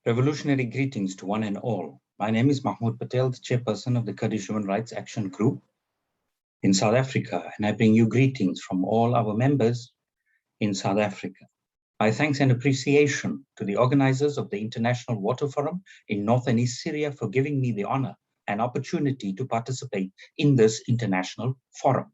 Revolutionary greetings to one and all. My name is Mahmoud, the chairperson of the Kurdish Human Rights Action Group in South Africa, and I bring you greetings from all our members in South Africa. My thanks and appreciation to the organizers of the International Water Forum in North and East Syria for giving me the honor and opportunity to participate in this international forum.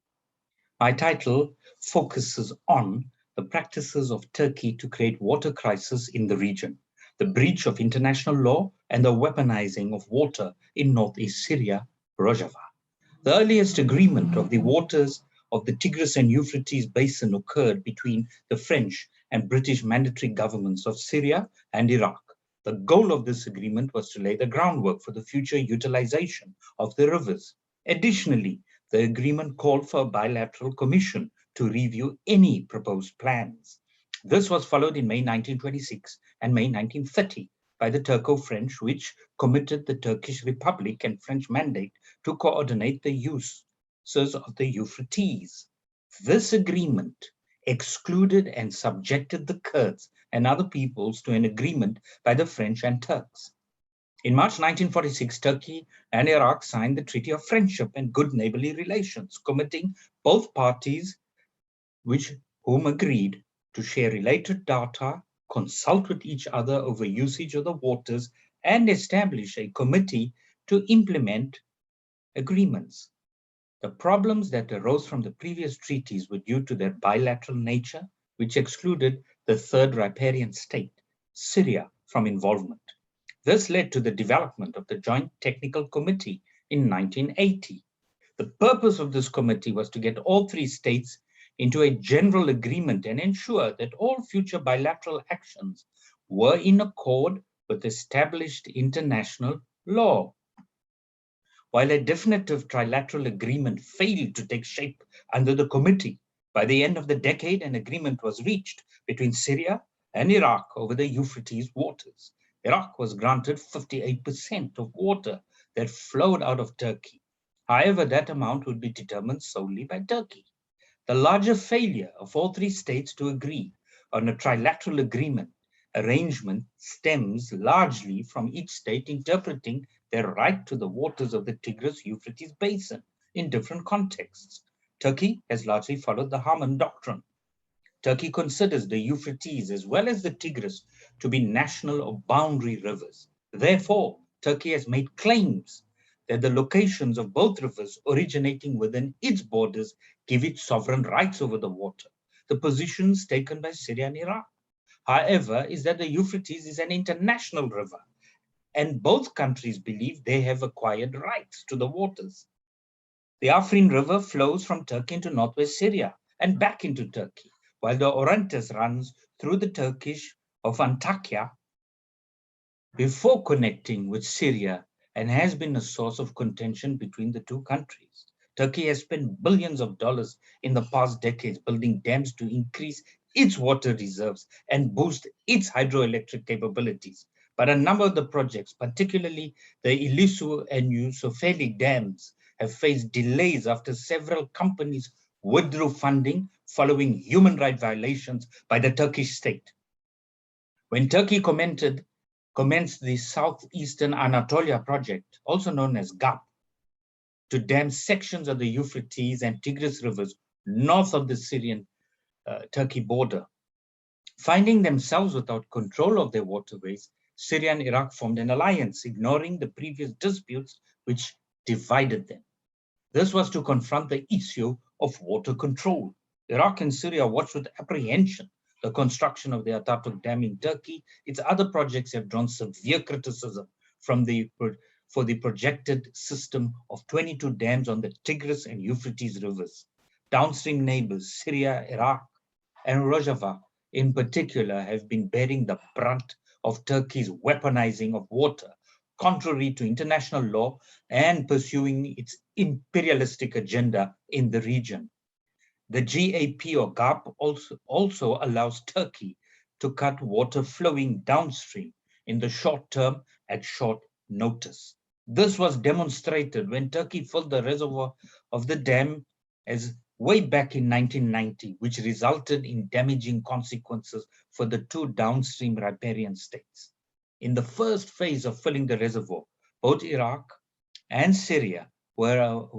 My title focuses on the practices of Turkey to create water crisis in the region, the breach of international law, and the weaponizing of water in northeast Syria, Rojava. The earliest agreement of the waters of the Tigris and Euphrates basin occurred between the French and British mandatory governments of Syria and Iraq. The goal of this agreement was to lay the groundwork for the future utilization of the rivers. Additionally, the agreement called for a bilateral commission to review any proposed plans. This was followed in May 1926 and May 1930 by the Turco-French, which committed the Turkish Republic and French mandate to coordinate the uses of the Euphrates. This agreement excluded and subjected the Kurds and other peoples to an agreement by the French and Turks. In March 1946, Turkey and Iraq signed the Treaty of Friendship and Good Neighborly Relations, committing both parties whom agreed to share related data, consult with each other over usage of the waters, and establish a committee to implement agreements. The problems that arose from the previous treaties were due to their bilateral nature, which excluded the third riparian state, Syria, from involvement. This led to the development of the Joint Technical Committee in 1980. The purpose of this committee was to get all three states into a general agreement and ensure that all future bilateral actions were in accord with established international law. While a definitive trilateral agreement failed to take shape under the committee, by the end of the decade, an agreement was reached between Syria and Iraq over the Euphrates waters. Iraq was granted 58% of water that flowed out of Turkey. However, that amount would be determined solely by Turkey. The larger failure of all three states to agree on a trilateral arrangement stems largely from each state interpreting their right to the waters of the Tigris-Euphrates basin in different contexts. Turkey has largely followed the Haman Doctrine. Turkey considers the Euphrates as well as the Tigris to be national or boundary rivers. Therefore, Turkey has made claims that the locations of both rivers originating within its borders give it sovereign rights over the water. The positions taken by Syria and Iraq, however, is that the Euphrates is an international river, and both countries believe they have acquired rights to the waters. The Afrin River flows from Turkey into northwest Syria and back into Turkey, while the Orontes runs through the Turkish of Antakya before connecting with Syria and has been a source of contention between the two countries. Turkey has spent billions of dollars in the past decades building dams to increase its water reserves and boost its hydroelectric capabilities. But a number of the projects, particularly the Ilisu and Yusufeli dams, have faced delays after several companies withdrew funding following human rights violations by the Turkish state. When Turkey commenced the Southeastern Anatolia project, also known as GAP, to dam sections of the Euphrates and Tigris rivers north of the Syrian-Turkey border. Finding themselves without control of their waterways, Syria and Iraq formed an alliance, ignoring the previous disputes which divided them. This was to confront the issue of water control. Iraq and Syria watched with apprehension the construction of the Ataturk Dam in Turkey. Its other projects have drawn severe criticism for the projected system of 22 dams on the Tigris and Euphrates rivers. Downstream neighbors, Syria, Iraq, and Rojava in particular, have been bearing the brunt of Turkey's weaponizing of water, contrary to international law and pursuing its imperialistic agenda in the region. The GAP or GAP also allows Turkey to cut water flowing downstream in the short term at short notice. This was demonstrated when Turkey filled the reservoir of the dam as way back in 1990, which resulted in damaging consequences for the two downstream riparian states. In the first phase of filling the reservoir, both Iraq and Syria were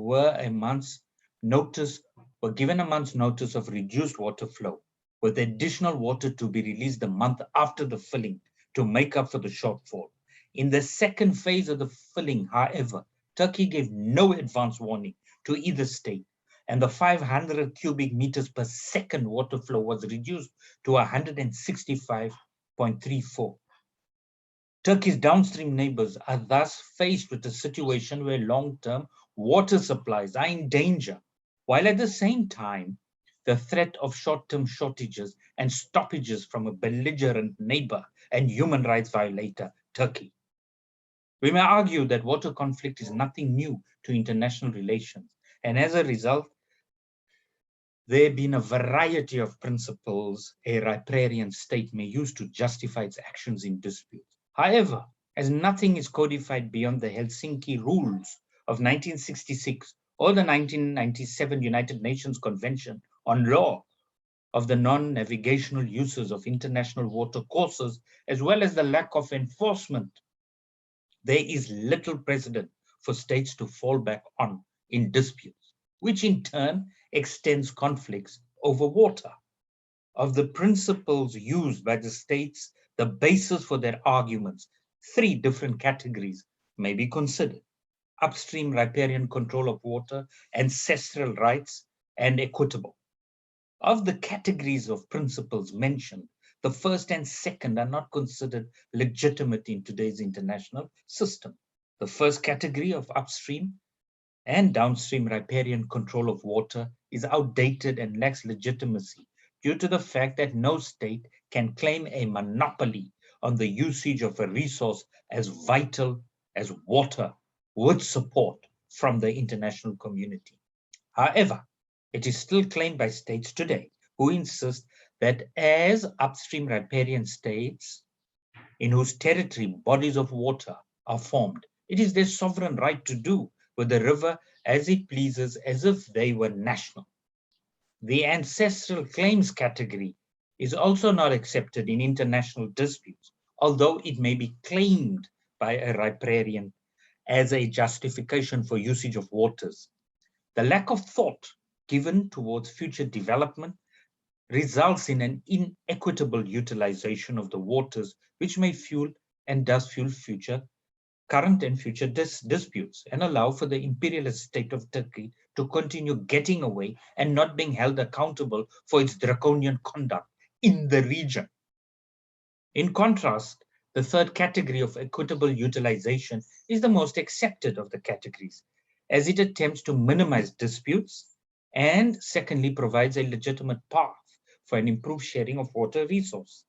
given a month's notice of reduced water flow, with additional water to be released the month after the filling to make up for the shortfall. In the second phase of the filling, however, Turkey gave no advance warning to either state, and the 500 cubic meters per second water flow was reduced to 165.34. Turkey's downstream neighbors are thus faced with a situation where long-term water supplies are in danger, while at the same time, the threat of short-term shortages and stoppages from a belligerent neighbor and human rights violator, Turkey. We may argue that water conflict is nothing new to international relations, and as a result, there have been a variety of principles a riparian state may use to justify its actions in disputes. However, as nothing is codified beyond the Helsinki Rules of 1966 or the 1997 United Nations Convention on Law of the Non-Navigational Uses of International Water Courses, as well as the lack of enforcement, there is little precedent for states to fall back on in disputes, which in turn extends conflicts over water. Of the principles used by the states, the basis for their arguments, 3 different categories may be considered: upstream riparian control of water, ancestral rights, and equitable. Of the categories of principles mentioned, the first and second are not considered legitimate in today's international system. The first category of upstream and downstream riparian control of water is outdated and lacks legitimacy due to the fact that no state can claim a monopoly on the usage of a resource as vital as water with support from the international community. However, it is still claimed by states today who insist that as upstream riparian states in whose territory bodies of water are formed, it is their sovereign right to do with the river as it pleases, as if they were national. The ancestral claims category is also not accepted in international disputes, although it may be claimed by a riparian as a justification for usage of waters. The lack of thought given towards future development results in an inequitable utilization of the waters, which may fuel and does fuel current and future disputes, and allow for the imperialist state of Turkey to continue getting away and not being held accountable for its draconian conduct in the region. In contrast, the third category of equitable utilization is the most accepted of the categories, as it attempts to minimize disputes and, secondly, provides a legitimate path for an improved sharing of water resource.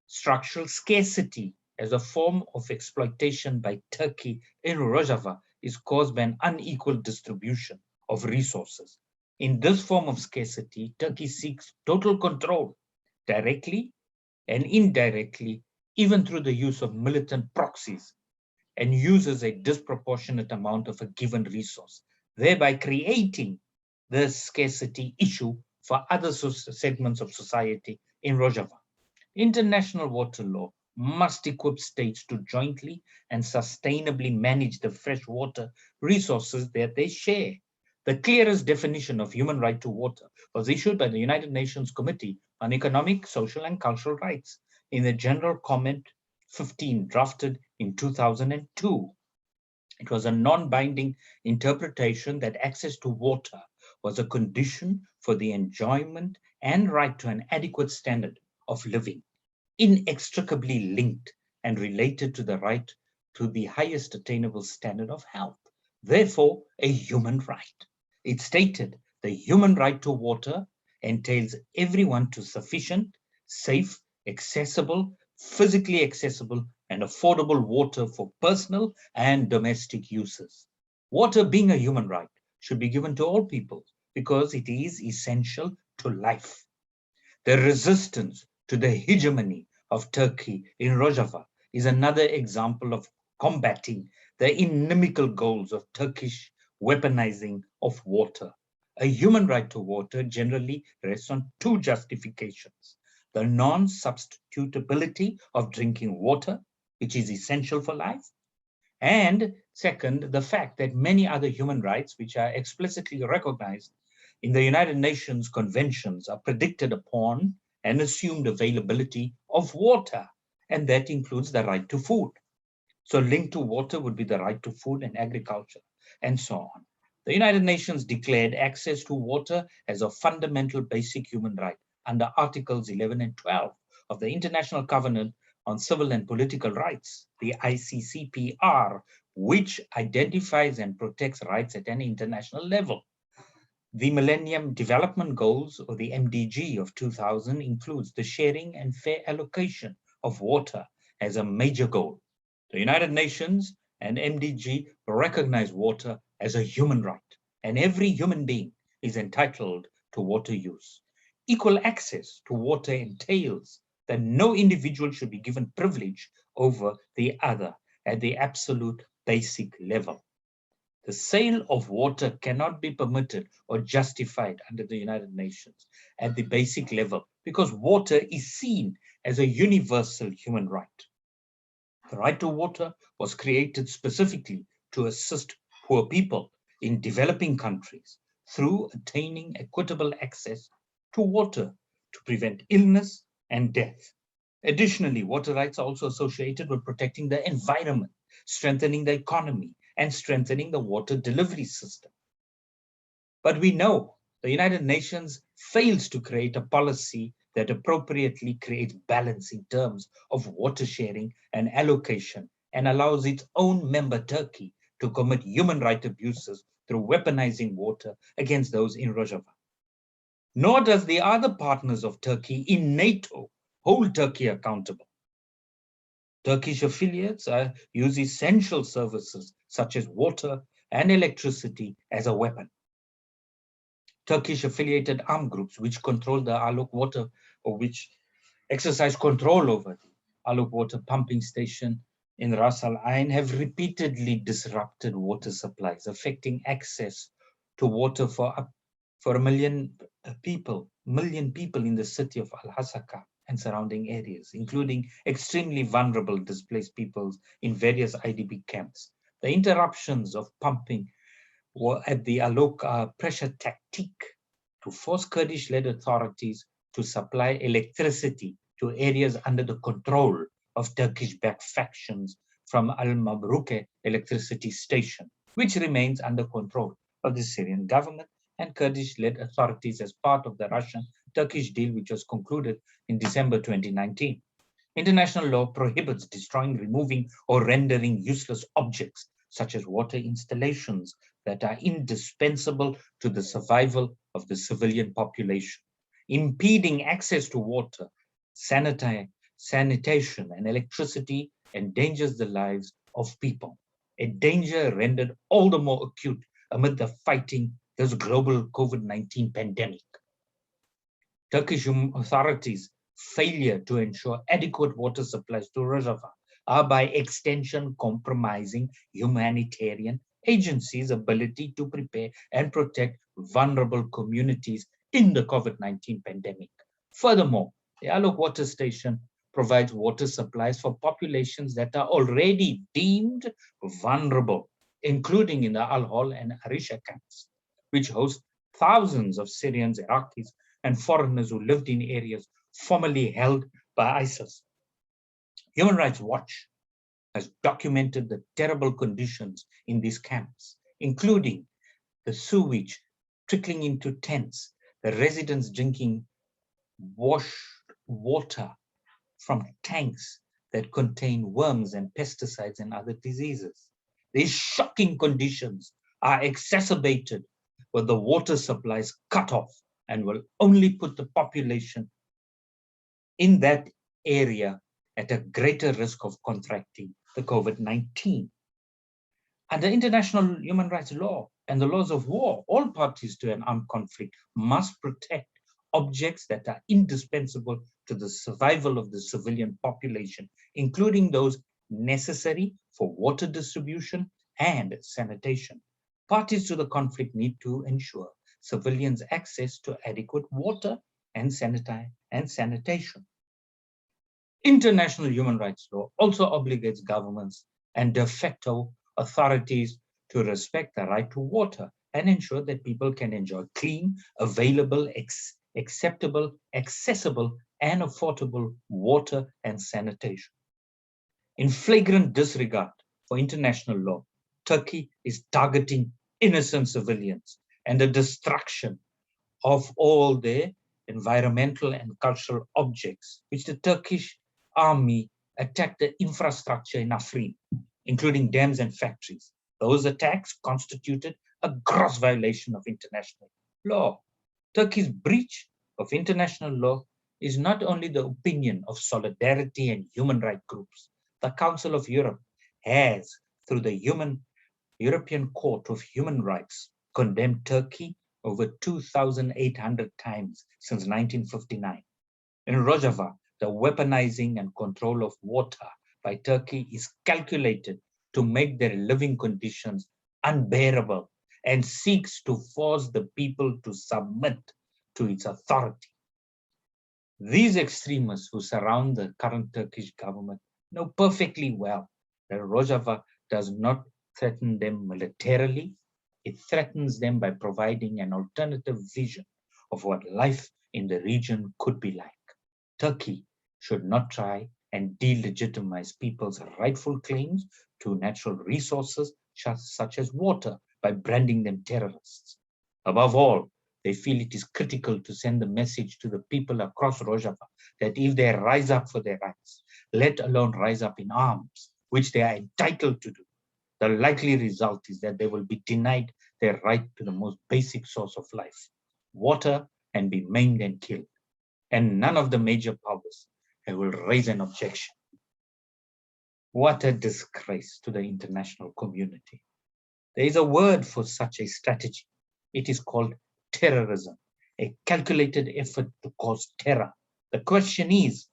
Structural scarcity as a form of exploitation by Turkey in Rojava is caused by an unequal distribution of resources. In this form of scarcity, Turkey seeks total control, directly and indirectly, even through the use of militant proxies, and uses a disproportionate amount of a given resource, thereby creating the scarcity issue for other segments of society in Rojava. International water law must equip states to jointly and sustainably manage the freshwater resources that they share. The clearest definition of human right to water was issued by the United Nations Committee on Economic, Social, and Cultural Rights in the General Comment 15, drafted in 2002. It was a non-binding interpretation that access to water was a condition for the enjoyment and right to an adequate standard of living, inextricably linked and related to the right to the highest attainable standard of health, therefore a human right. It stated the human right to water entails everyone to sufficient, safe, accessible, physically accessible, and affordable water for personal and domestic uses. Water, being a human right, should be given to all people because it is essential to life. The resistance to the hegemony of Turkey in Rojava is another example of combating the inimical goals of Turkish weaponizing of water. A human right to water generally rests on 2 justifications: the non-substitutability of drinking water, which is essential for life. And second, the fact that many other human rights, which are explicitly recognized in the United Nations conventions, are predicted upon and assumed availability of water, and that includes the right to food. So linked to water would be the right to food and agriculture, and so on. The United Nations declared access to water as a fundamental basic human right under Articles 11 and 12 of the International Covenant on Civil and Political Rights, the ICCPR, which identifies and protects rights at an international level. The Millennium Development Goals, or the MDG of 2000, includes the sharing and fair allocation of water as a major goal. The United Nations and MDG recognize water as a human right, and every human being is entitled to water use. Equal access to water entails that no individual should be given privilege over the other at the absolute basic level. The sale of water cannot be permitted or justified under the United Nations at the basic level because water is seen as a universal human right. The right to water was created specifically to assist poor people in developing countries through attaining equitable access to water to prevent illness and death. Additionally, water rights are also associated with protecting the environment, strengthening the economy, and strengthening the water delivery system. But we know the United Nations fails to create a policy that appropriately creates balance in terms of water sharing and allocation and allows its own member Turkey to commit human rights abuses through weaponizing water against those in Rojava. Nor does the other partners of Turkey in NATO hold Turkey accountable. Turkish affiliates use essential services such as water and electricity as a weapon. Turkish affiliated armed groups which control the Alok water, or which exercise control over the Alok water pumping station in Ras Al Ain, have repeatedly disrupted water supplies, affecting access to water for a million people in the city of Al-Hasaka and surrounding areas, including extremely vulnerable displaced peoples in various IDP camps. The interruptions of pumping were at the Alok pressure tactic to force Kurdish-led authorities to supply electricity to areas under the control of Turkish-backed factions from Al-Mabrouke electricity station, which remains under control of the Syrian government and Kurdish-led authorities as part of the Russian-Turkish deal, which was concluded in December 2019. International law prohibits destroying, removing, or rendering useless objects, such as water installations that are indispensable to the survival of the civilian population. Impeding access to water, sanitation, and electricity endangers the lives of people, a danger rendered all the more acute amid the fighting this global COVID-19 pandemic. Turkish authorities' failure to ensure adequate water supplies to Rojava are by extension compromising humanitarian agencies' ability to prepare and protect vulnerable communities in the COVID-19 pandemic. Furthermore, the Alok water station provides water supplies for populations that are already deemed vulnerable, including in the Al-Hol and Arisha camps, which host thousands of Syrians, Iraqis, and foreigners who lived in areas formerly held by ISIS. Human Rights Watch has documented the terrible conditions in these camps, including the sewage trickling into tents, the residents drinking washed water from tanks that contain worms and pesticides and other diseases. These shocking conditions are exacerbated with the water supplies cut off and will only put the population in that area at a greater risk of contracting the COVID-19. Under international human rights law and the laws of war, all parties to an armed conflict must protect objects that are indispensable to the survival of the civilian population, including those necessary for water distribution and sanitation. Parties to the conflict need to ensure civilians access to adequate water and sanitation. International human rights law also obligates governments and de facto authorities to respect the right to water and ensure that people can enjoy clean, available, acceptable, accessible, and affordable water and sanitation. In flagrant disregard for international law, Turkey is targeting innocent civilians and the destruction of all their environmental and cultural objects, which the Turkish army attacked the infrastructure in Afrin, including dams and factories. Those attacks constituted a gross violation of international law. Turkey's breach of international law is not only the opinion of solidarity and human rights groups. The Council of Europe has, through the European Court of Human Rights, condemned Turkey over 2,800 times since 1959. In Rojava, the weaponizing and control of water by Turkey is calculated to make their living conditions unbearable and seeks to force the people to submit to its authority. These extremists who surround the current Turkish government know perfectly well that Rojava does not threaten them militarily. It threatens them by providing an alternative vision of what life in the region could be like. Turkey should not try and delegitimize people's rightful claims to natural resources such as water by branding them terrorists. Above all, they feel it is critical to send the message to the people across Rojava that if they rise up for their rights, let alone rise up in arms, which they are entitled to do, the likely result is that they will be denied their right to the most basic source of life, water, and be maimed and killed. And none of the major powers will raise an objection. What a disgrace to the international community. There is a word for such a strategy. It is called terrorism, a calculated effort to cause terror. The question is,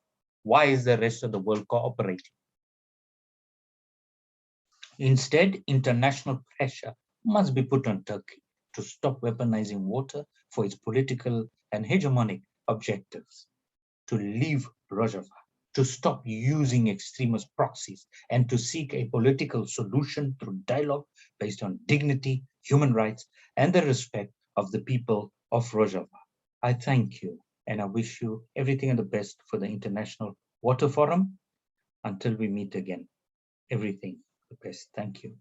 why is the rest of the world cooperating? Instead, international pressure must be put on Turkey to stop weaponizing water for its political and hegemonic objectives, to leave Rojava, to stop using extremist proxies, and to seek a political solution through dialogue based on dignity, human rights, and the respect of the people of Rojava. I thank you, and I wish you everything the best for the International Water Forum. Until we meet again, everything the best. Thank you.